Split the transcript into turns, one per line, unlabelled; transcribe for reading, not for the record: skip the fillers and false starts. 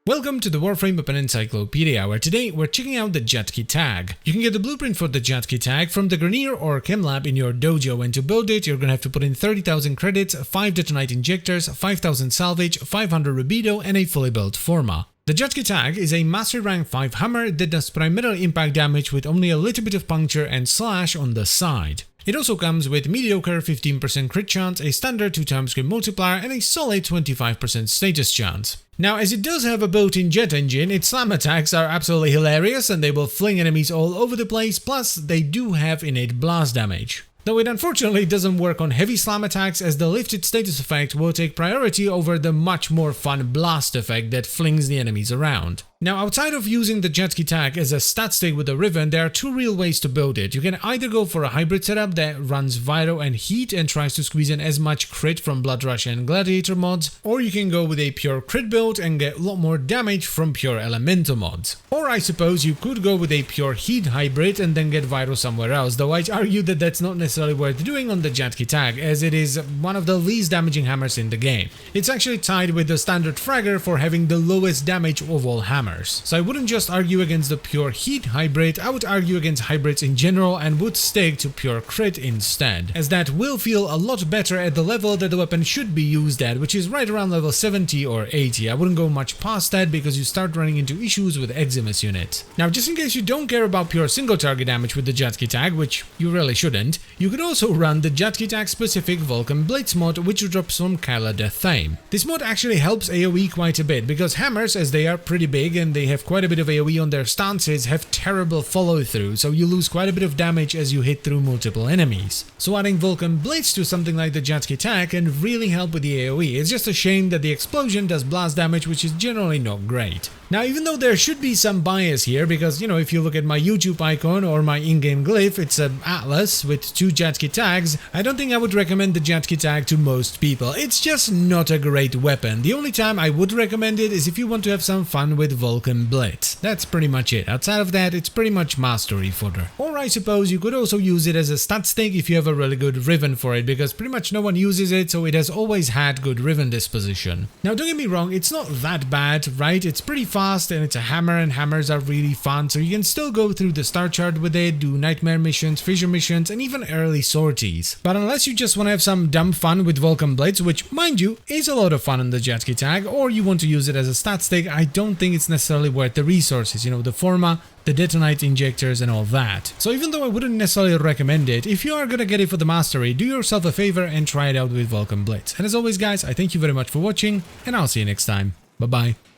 Welcome to the Warframe Weapon Encyclopedia, where today we're checking out the Jat Kittag. You can get the blueprint for the Jat Kittag from the Grenier or Chem Lab in your dojo, and to build it you're gonna have to put in 30,000 credits, 5 detonite injectors, 5,000 salvage, 500 rubido, and a fully built forma. The Jat Kittag is a Mastery Rank 5 hammer that does primarily impact damage with only a little bit of puncture and slash on the side. It also comes with mediocre 15% crit chance, a standard 2x crit multiplier, and a solid 25% status chance. Now, as it does have a built-in jet engine, its slam attacks are absolutely hilarious and they will fling enemies all over the place, plus they do have innate blast damage. Though it unfortunately doesn't work on heavy slam attacks, as the lifted status effect will take priority over the much more fun blast effect that flings the enemies around. Now, outside of using the Jat Kittag as a stat stick with a Riven, there are two real ways to build it. You can either go for a hybrid setup that runs Viro and Heat and tries to squeeze in as much crit from Blood Rush and Gladiator mods, or you can go with a pure crit build and get a lot more damage from pure Elemental mods. Or I suppose you could go with a pure Heat hybrid and then get Viro somewhere else, though I'd argue that that's not necessarily worth doing on the Jat Kittag, as it is one of the least damaging hammers in the game. It's actually tied with the standard Fragger for having the lowest damage of all hammers. So I wouldn't just argue against the pure Heat hybrid, I would argue against hybrids in general and would stick to pure crit instead, as that will feel a lot better at the level that the weapon should be used at, which is right around level 70 or 80. I wouldn't go much past that because you start running into issues with Eximus units. Now, just in case you don't care about pure single target damage with the Jat Kittag, which you really shouldn't, you could also run the Jat Kittag specific Vulcan Blitz mod, which drops from Kyla the Thame. This mod actually helps AoE quite a bit, because hammers, as they are pretty big and they have quite a bit of AoE on their stances, have terrible follow through, so you lose quite a bit of damage as you hit through multiple enemies. So adding Vulcan Blitz to something like the Jat Kittag can really help with the AoE. It's just a shame that the explosion does blast damage, which is generally not great. Now, even though there should be some bias here, because, you know, if you look at my YouTube icon or my in-game glyph, it's an atlas with 2 Jat Kittags, I don't think I would recommend the Jat Kittag to most people. It's just not a great weapon. The only time I would recommend it is if you want to have some fun with Vulcan Blitz. That's pretty much it. Outside of that, it's pretty much mastery fodder. Or I suppose you could also use it as a stat stick if you have a really good Riven for it, because pretty much no one uses it, so it has always had good Riven disposition. Now, don't get me wrong, it's not that bad, right? It's pretty fast and it's a hammer, and hammers are really fun, so you can still go through the star chart with it, do nightmare missions, fissure missions, and even early sorties. But unless you just want to have some dumb fun with Vulcan Blitz, which, mind you, is a lot of fun on the Jat Kittag, or you want to use it as a stat stick, I don't think it's necessarily worth the resources, you know, the forma, the detonite injectors, and all that. So even though I wouldn't necessarily recommend it, if you are gonna get it for the mastery, do yourself a favor and try it out with Vulcan Blitz. And as always, guys, I thank you very much for watching, and I'll see you next time. Bye bye.